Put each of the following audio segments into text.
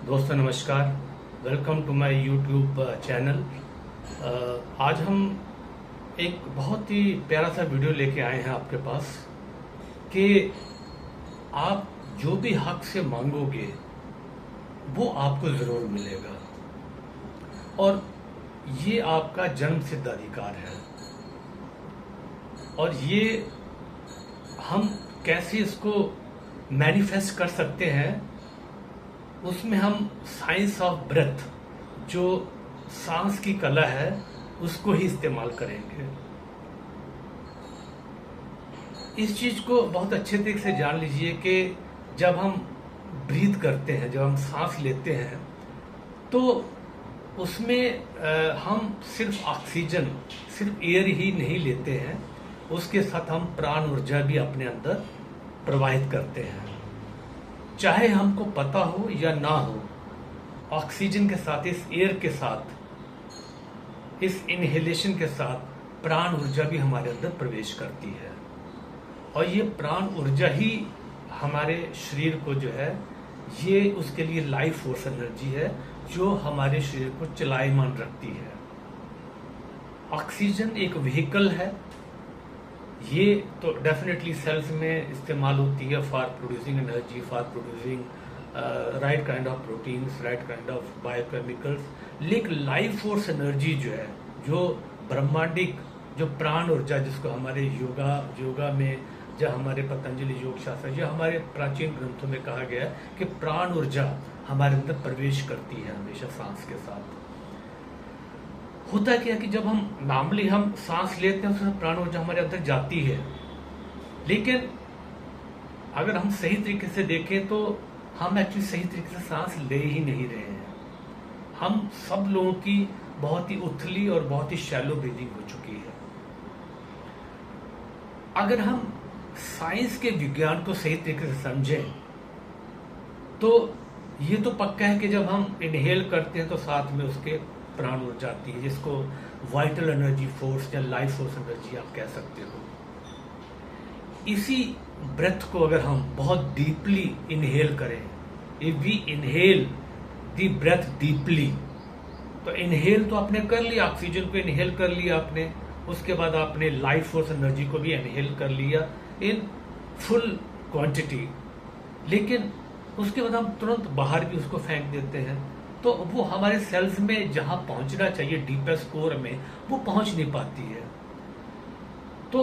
दोस्तों नमस्कार। Welcome to my YouTube channel. आज हम एक बहुत ही प्यारा सा वीडियो लेके आए हैं आपके पास कि आप जो भी हक से मांगोगे वो आपको ज़रूर मिलेगा और ये आपका जन्म सिद्ध अधिकार है। और ये हम कैसे इसको मैनिफेस्ट कर सकते हैं, उसमें हम साइंस ऑफ ब्रेथ, जो सांस की कला है, उसको ही इस्तेमाल करेंगे। इस चीज को बहुत अच्छे तरीके से जान लीजिए कि जब हम ब्रीथ करते हैं, जब हम सांस लेते हैं, तो उसमें हम सिर्फ ऑक्सीजन, सिर्फ एयर ही नहीं लेते हैं, उसके साथ हम प्राण ऊर्जा भी अपने अंदर प्रवाहित करते हैं। चाहे हमको पता हो या ना हो, ऑक्सीजन के साथ, इस एयर के साथ, इस इनहेलेशन के साथ प्राण ऊर्जा भी हमारे अंदर प्रवेश करती है। और ये प्राण ऊर्जा ही हमारे शरीर को जो है, ये उसके लिए लाइफ फोर्स एनर्जी है जो हमारे शरीर को चलायमान रखती है। ऑक्सीजन एक व्हीकल है, ये तो डेफिनेटली सेल्स में इस्तेमाल होती है for producing energy, for producing right kind of proteins, right kind of biochemicals. लेकिन लाइफ फोर्स एनर्जी जो है, जो ब्रह्मांडिक, जो प्राण ऊर्जा, जिसको हमारे योगा में, जो हमारे पतंजलि योग शास्त्र, जो हमारे प्राचीन ग्रंथों में कहा गया है कि प्राण ऊर्जा हमारे अंदर प्रवेश करती है हमेशा सांस के साथ। होता क्या है कि जब हम नॉर्मली हम सांस लेते हैं, उसमें प्राण ऊर्जा हमारे अंदर जाती है, लेकिन अगर हम सही तरीके से देखें तो हम एक्चुअली सही तरीके से सांस ले ही नहीं रहे हैं। हम सब लोगों की बहुत ही उथली और बहुत ही शैलो ब्रीदिंग हो चुकी है। अगर हम साइंस के विज्ञान को सही तरीके से समझें तो ये तो पक्का है कि जब हम इनहेल करते हैं तो साथ में उसके प्राण ऊर्जा आती है, जिसको वाइटल एनर्जी फोर्स या लाइफ फोर्स एनर्जी आप कह सकते हो। इसी ब्रेथ को अगर हम बहुत डीपली इनहेल करें, if we inhale the breath deeply, तो इनहेल तो आपने कर लिया, ऑक्सीजन को इनहेल कर लिया आपने, उसके बाद आपने लाइफ फोर्स एनर्जी को भी इनहेल कर लिया इन फुल क्वांटिटी, लेकिन उसके बाद हम तुरंत बाहर भी उसको फेंक देते हैं, तो वो हमारे सेल्स में जहां पहुंचना चाहिए डीपेस्ट कोर में, वो पहुंच नहीं पाती है। तो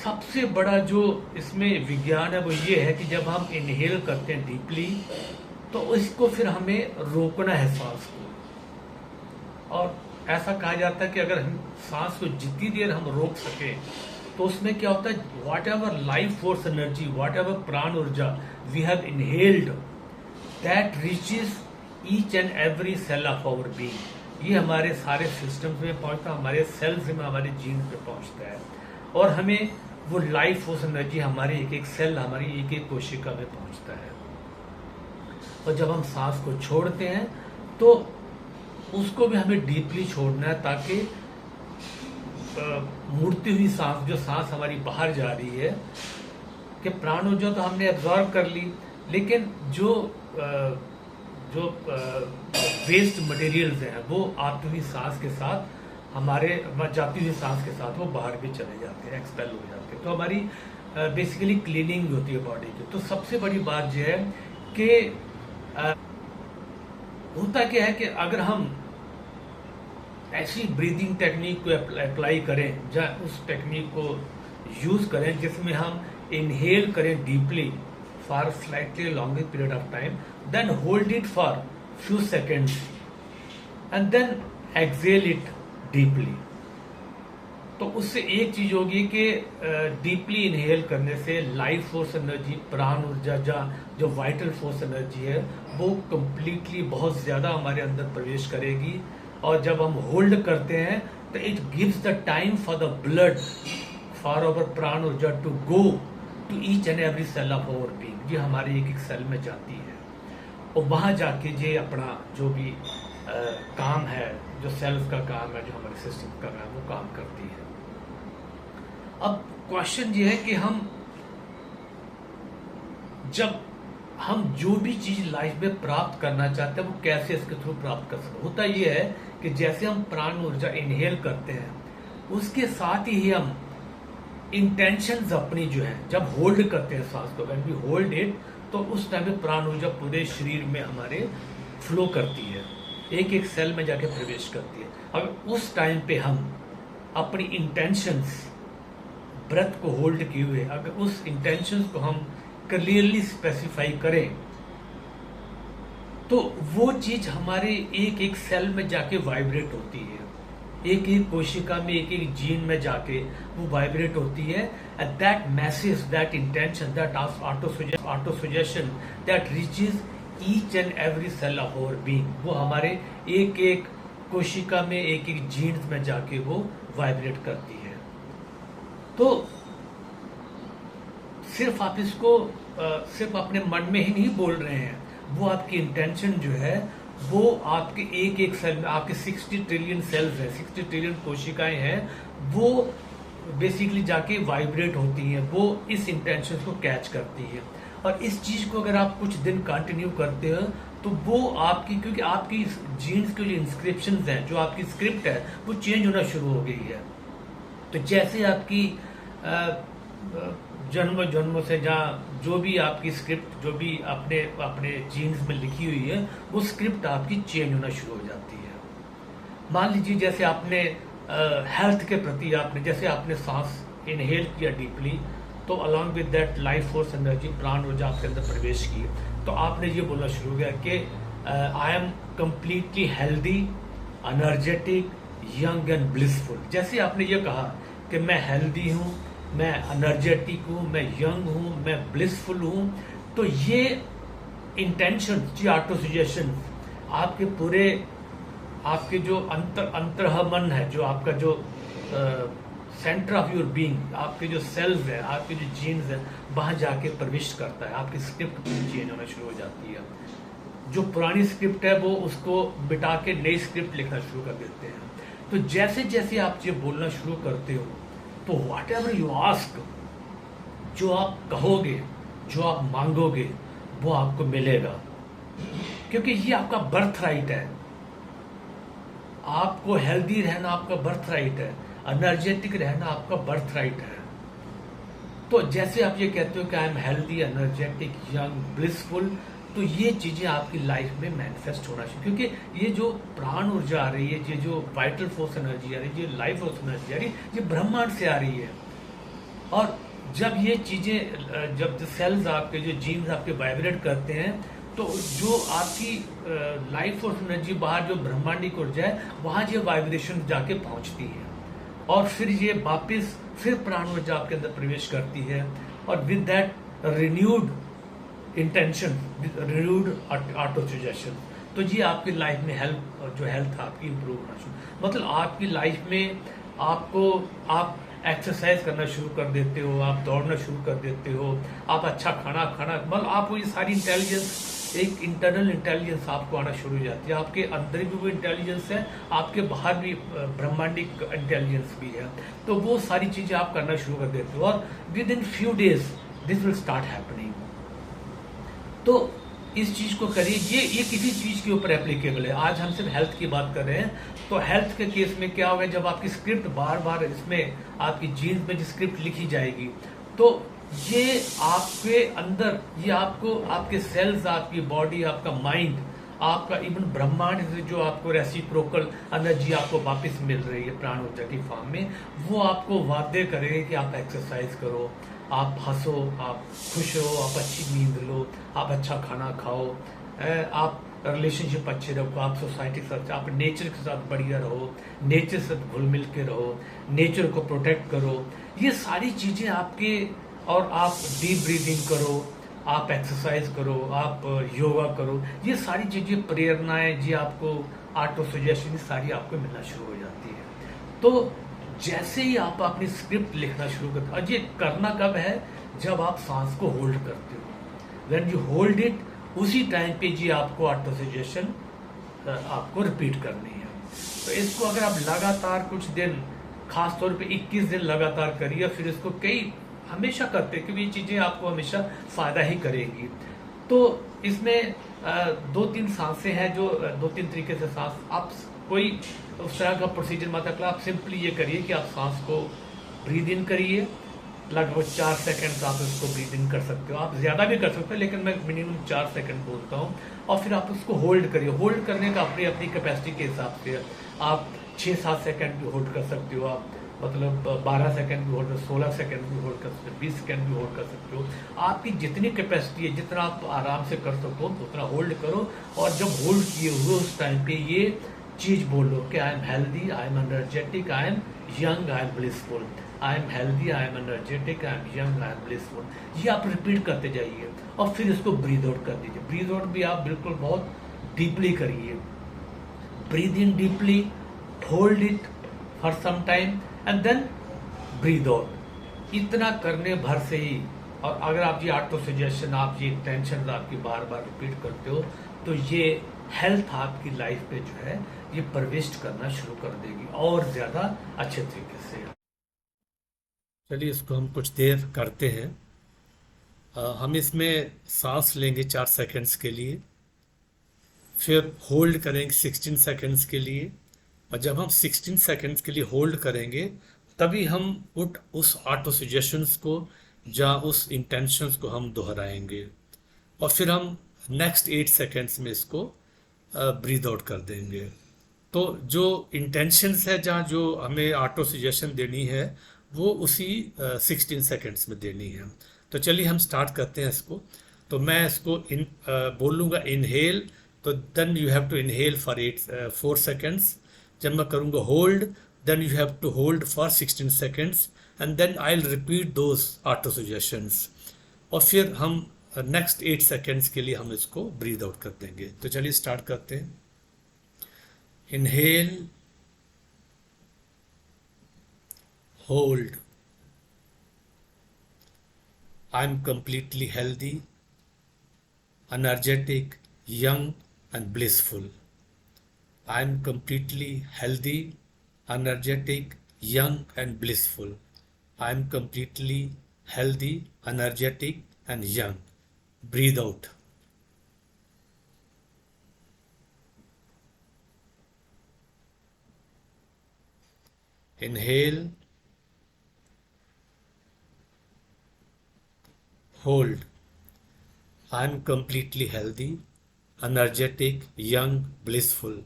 सबसे बड़ा जो इसमें विज्ञान है वो ये है कि जब हम इनहेल करते हैं डीपली, तो इसको फिर हमें रोकना है सांस को। और ऐसा कहा जाता है कि अगर हम सांस को जितनी देर हम रोक सके, तो उसमें क्या होता है, whatever life force energy, whatever प्राण ऊर्जा we have inhaled, that reaches each and every cell of our being. ये हमारे सारे सिस्टम्स में पहुंचता है, हमारे सेल्स में, हमारे जीन पे पहुंचता है, और हमें वो लाइफ फोर्स एनर्जी हमारे एक एक सेल, हमारी एक एक कोशिका में पहुंचता है। और जब हम सांस को छोड़ते हैं तो उसको भी हमें डीपली छोड़ना है, ताकि मुड़ती हुई सांस, जो सांस हमारी बाहर जा रही है, कि प्राण ऊर्जा तो हमने एब्जॉर्ब कर ली, लेकिन जो वेस्ट मटेरियल्स हैं वो आती हुई सांस के साथ, हमारे जाती हुई सांस के साथ वो बाहर भी चले जाते हैं, एक्सपेल हो जाते हैं। तो हमारी बेसिकली क्लीनिंग होती है बॉडी की। तो सबसे बड़ी बात यह है कि होता क्या है कि अगर हम ऐसी ब्रीदिंग टेक्निक को अप्लाई करें, या उस टेक्निक को यूज करें जिसमें हम इनहेल करें deeply for slightly longer period of time, then hold it for few seconds and then exhale it deeply, तो उससे एक चीज होगी कि डीपली इनहेल करने से लाइफ फोर्स एनर्जी, प्राण ऊर्जा, जो वाइटल फोर्स एनर्जी है, वो कंप्लीटली बहुत ज्यादा हमारे अंदर प्रवेश करेगी। और जब हम होल्ड करते हैं तो it gives the time for the blood, for our प्राण ऊर्जा to go to each and every cell of our being. ये हमारे एक एक सेल में जाती है और वहां जाके ये अपना जो भी काम है, जो सेल्स का काम है, जो हमारे सिस्टम का काम है, वो काम करती है। अब क्वेश्चन ये है कि हम जब हम जो भी चीज लाइफ में प्राप्त करना चाहते हैं वो कैसे इसके थ्रू प्राप्त कर सकते। होता ये है कि जैसे हम प्राण ऊर्जा इनहेल करते हैं उसके साथ ही हम इंटेंशंस अपनी जो है जब होल्ड करते हैं सांस को, व्हेन वी होल्ड इट, तो उस टाइम पे प्राण ऊर्जा पूरे शरीर में हमारे फ्लो करती है, एक एक सेल में जाके प्रवेश करती है। अब उस टाइम पे हम अपनी इंटेंशंस ब्रेथ को होल्ड किए हुए अगर उस इंटेंशंस को हम क्लियरली स्पेसिफाई करें तो वो चीज हमारे एक एक सेल में जाके वाइब्रेट होती है, एक एक कोशिका में, एक एक जीन में जाके वो वाइब्रेट होती है। And that message, that intention, that auto suggestion that reaches each and every cell of our being, वो हमारे एक एक कोशिका में, एक एक जीन में जाके वो वाइब्रेट करती है। तो सिर्फ आप इसको सिर्फ अपने मन में ही नहीं बोल रहे हैं, वो आपकी इंटेंशन जो है वो आपके एक एक सेल में, आपके 60 ट्रिलियन सेल्स है, 60 ट्रिलियन कोशिकाएं हैं, वो बेसिकली जाके वाइब्रेट होती हैं, वो इस इंटेंशन को कैच करती है। और इस चीज को अगर आप कुछ दिन कंटिन्यू करते हो तो वो आपकी, क्योंकि आपकी जीन्स के जो इंस्क्रिप्शन हैं, जो आपकी स्क्रिप्ट है, वो चेंज होना शुरू हो गई है। तो जैसे आपकी जन्मों से जहाँ जो भी आपकी स्क्रिप्ट, जो भी अपने अपने जीन्स में लिखी हुई है, वो स्क्रिप्ट आपकी चेंज होना शुरू हो जाती है। मान लीजिए जैसे आपने हेल्थ के प्रति जैसे आपने सांस इनहेल किया डीपली, तो along with that life force energy, प्राण ऊर्जा आपके अंदर प्रवेश की, तो आपने ये बोलना शुरू किया कि I am completely healthy, energetic, young and blissful. जैसे आपने ये कहा कि मैं हेल्दी हूँ, मैं एनर्जेटिक हूँ, मैं यंग हूँ, मैं ब्लिसफुल हूँ, तो ये इंटेंशन, जी ऑटो सजेशन आपके पूरे, आपके जो अंतरह मन है, जो आपका जो सेंटर ऑफ योर बीइंग, आपके जो सेल्स है, आपके जो जीन्स है, वहां जाके प्रविष्ट करता है, आपकी स्क्रिप्ट चेंज होना शुरू हो जाती है। जो पुरानी स्क्रिप्ट है वो उसको बिटा के नई स्क्रिप्ट लिखना शुरू कर देते हैं। तो जैसे जैसे आप ये बोलना शुरू करते हो तो व्हाट एवर यू आस्क, जो आप कहोगे, जो आप मांगोगे, वो आपको मिलेगा, क्योंकि ये आपका बर्थ राइट है। आपको हेल्दी रहना आपका बर्थ राइट है, एनर्जेटिक रहना आपका बर्थ राइट है। तो जैसे आप ये कहते हो कि I am healthy, energetic, young, blissful, तो ये चीजें आपकी लाइफ में मैनिफेस्ट होना चाहिए, क्योंकि ये जो प्राण ऊर्जा आ रही है, ये जो वाइटल फोर्स एनर्जी आ रही है, ये लाइफ फोर्स एनर्जी आ रही है, ये ब्रह्मांड से आ रही है। और जब ये चीजें, जब सेल्स आपके, जो जीन्स आपके वाइब्रेट करते हैं, तो जो आपकी लाइफ फोर्स एनर्जी बाहर जो ब्रह्मांडिक ऊर्जा है, वहां ये वाइब्रेशन जाके पहुंचती है और फिर ये वापस फिर प्राण ऊर्जा आपके अंदर प्रवेश करती है, और with that renewed intention, renewed auto suggestion, तो ये आपकी लाइफ में हेल्थ आपकी इंप्रूव होना शुरू, मतलब आपकी लाइफ में आप एक्सरसाइज करना शुरू कर देते हो, आप दौड़ना शुरू कर देते हो, आप अच्छा खाना, मतलब आपको ये सारी इंटेलिजेंस, एक इंटरनल इंटेलिजेंस आपको आना शुरू हो जाती है। आपके अंदर भी वो इंटेलिजेंस है, आपके बाहर भी ब्रह्मांडिक इंटेलिजेंस भी है, तो वो सारी चीजें आप करना शुरू कर देते हो, और with in few days this will start happening. तो इस चीज को करिए, ये किसी चीज के ऊपर एप्लीकेबल है। आज हम सिर्फ हेल्थ की बात कर रहे हैं, तो हेल्थ के केस में क्या होगा, जब आपकी स्क्रिप्ट बार बार इसमें आपकी जीन्स में जो स्क्रिप्ट लिखी जाएगी, तो ये आपके अंदर, ये आपको, आपके सेल्स, आपकी बॉडी, आपका माइंड, आपका इवन ब्रह्मांड से जो आपको रेसिप्रोकल एनर्जी आपको वापस मिल रही है प्राण ऊर्जा की फॉर्म में, वो आपको वादे करेंगे कि आप एक्सरसाइज करो, आप हंसो, आप खुश रहो, आप अच्छी नींद लो, आप अच्छा खाना खाओ, आप रिलेशनशिप अच्छे रखो, आप सोसाइटी के साथ, आप नेचर के साथ बढ़िया रहो, नेचर से घुल मिल के रहो, नेचर को प्रोटेक्ट करो, ये सारी चीजें आपके, और आप डीप ब्रीदिंग करो, आप एक्सरसाइज करो, आप योगा करो, ये सारी चीजें, प्रेरणाएं जी आपको, ऑटो सजेशन, सारी आपको मिलना शुरू हो जाती है। तो जैसे ही आप अपनी स्क्रिप्ट लिखना शुरू करते हो, और ये करना कब है, जब आप सांस को होल्ड करते हो, व्हेन यू होल्ड इट, उसी टाइम पे जी आपको ऑटो सजेशन आपको रिपीट करनी है। तो इसको अगर आप लगातार कुछ दिन, खास तौर पे 21 दिन लगातार करिए, फिर इसको हमेशा करते, क्योंकि ये चीजें आपको हमेशा फायदा ही करेगी। तो इसमें दो तीन सांसें हैं, जो दो तीन तरीके से सांस, आप कोई उस तरह का प्रोसीजर मत रखना। आप सिंपली ये करिए कि आप सांस को ब्रीद इन करिए, लगभग 4 सेकंड आप इसको ब्रीद इन कर सकते हो। आप ज़्यादा भी कर सकते हो, लेकिन मैं मिनिमम 4 सेकंड बोलता हूँ। और फिर आप उसको होल्ड करिए। होल्ड करने का अपनी अपनी कैपेसिटी के हिसाब से आप 6-7 सेकंड भी होल्ड कर सकते हो, आप मतलब 12 सेकंड भी होल्ड कर, 16 सेकंड भी होल्ड कर सकते हो, 20 सेकंड भी होल्ड कर सकते हो। आपकी जितनी कैपेसिटी है, जितना आप आराम से कर सको उतना होल्ड करो। और जब होल्ड किए हुए उस टाइम पे ये चीज बोलो कि I am healthy, I am energetic, I am young, I am blissful. I am healthy, I am energetic, I am young, I am blissful. ये आप रिपीट करते जाइए और फिर इसको ब्रीद आउट कर दीजिए। ब्रीद आउट भी आप बिल्कुल बहुत डीपली करिए। Breathe in deeply, hold it for some time and then breathe out. इतना करने भर से ही, और अगर आप ये ऑटो सजेशन, आप ये टेंशन आपकी बार बार रिपीट करते हो, तो ये हेल्थ आपकी लाइफ पे जो है ये प्रविष्ट करना शुरू कर देगी और ज्यादा अच्छे तरीके से। चलिए इसको हम कुछ देर करते हैं। हम इसमें सांस लेंगे 4 सेकंड्स के लिए, फिर होल्ड करेंगे 16 सेकंड्स के लिए। और जब हम 16 सेकंड्स के लिए होल्ड करेंगे, तभी हम उस ऑटो सजेशंस को या उस इंटेंशंस को हम दोहराएंगे। और फिर हम नेक्स्ट 8 सेकंड्स में इसको ब्रीद आउट कर देंगे। तो जो इंटेंशंस है, जहाँ जो हमें ऑटो सजेशन देनी है, वो उसी 16 सेकंड्स में देनी है। तो चलिए हम स्टार्ट करते हैं इसको। तो मैं इसको बोलूँगा इनहेल, तो then you have to inhale for 4 seconds. जब मैं करूँगा hold, then you have to hold for 16 seconds and then I will repeat those auto suggestions. और फिर हम नेक्स्ट 8 सेकंड्स के लिए हम इसको ब्रीद आउट कर देंगे। तो चलिए स्टार्ट करते हैं। Inhale, hold, I am completely healthy, energetic, young and blissful. I am completely healthy, energetic, young and blissful. I am completely healthy, energetic and young. Breathe out. Inhale, hold. I am completely healthy, energetic, young, blissful.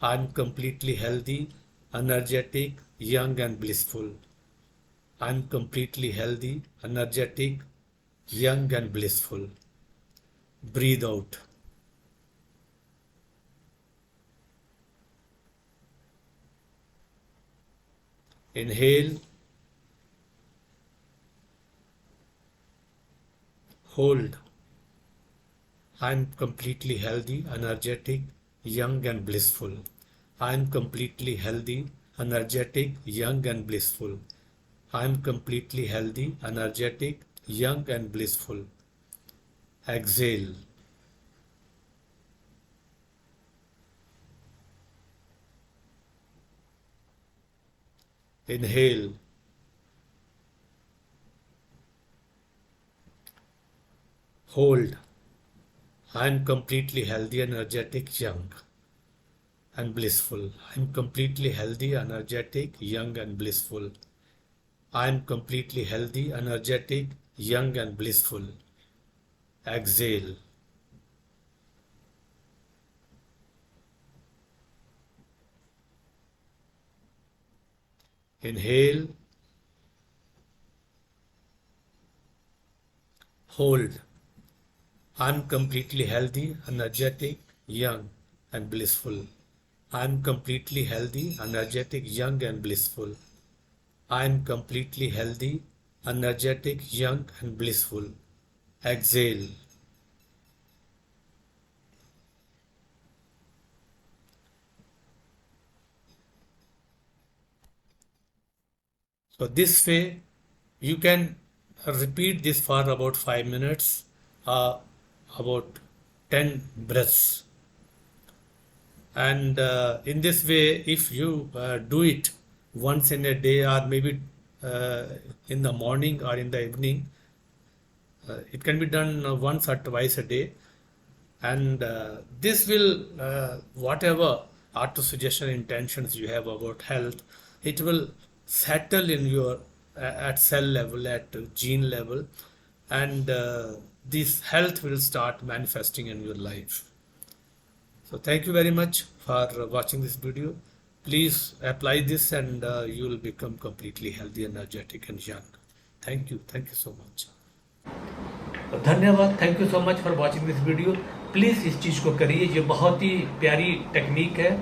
I am completely healthy, energetic, young and blissful. I am completely healthy, energetic, young and blissful. Breathe out. Inhale, hold. I am completely healthy, energetic, young and blissful. I am completely healthy, energetic, young and blissful. I am completely healthy, energetic, young and blissful. Exhale. Inhale. Hold. I am completely healthy, energetic, young and blissful. I am completely healthy, energetic, young and blissful. I am completely healthy, energetic, young and blissful. Exhale. Inhale. Hold. I am completely healthy, energetic, young and blissful. I am completely healthy, energetic, young and blissful. I am completely healthy, energetic, young and blissful. Exhale. So this way you can repeat this for about 5 minutes, about 10 breaths. And in this way, if you do it once in a day, or maybe in the morning or in the evening, It can be done once or twice a day, and this will, whatever auto suggestion intentions you have about health, it will settle in your at cell level, at gene level, and this health will start manifesting in your life. So thank you very much for watching this video. Please apply this, and you will become completely healthy, energetic, and young. Thank you. Thank you so much. धन्यवाद. Thank you so much for watching this video. Please इस चीज़ को करिए. ये बहुत ही प्यारी technique है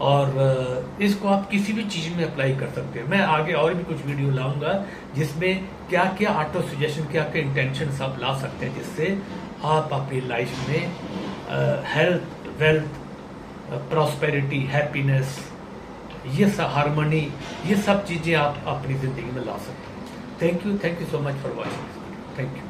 और इसको आप किसी भी चीज़ में अप्लाई कर सकते हैं. मैं आगे और भी कुछ वीडियो लाऊंगा जिसमें क्या क्या ऑटो सजेशन, क्या क्या इंटेंशंस आप ला सकते हैं जिससे आप अपनी लाइफ में हेल्थ, वेल्थ, प्रॉस्पेरिटी, हैप्पीनेस, ये सब हार्मनी, ये सब चीज़ें आप अपनी ज़िंदगी में ला सकते हैं. Thank you so much for watching. Thank you.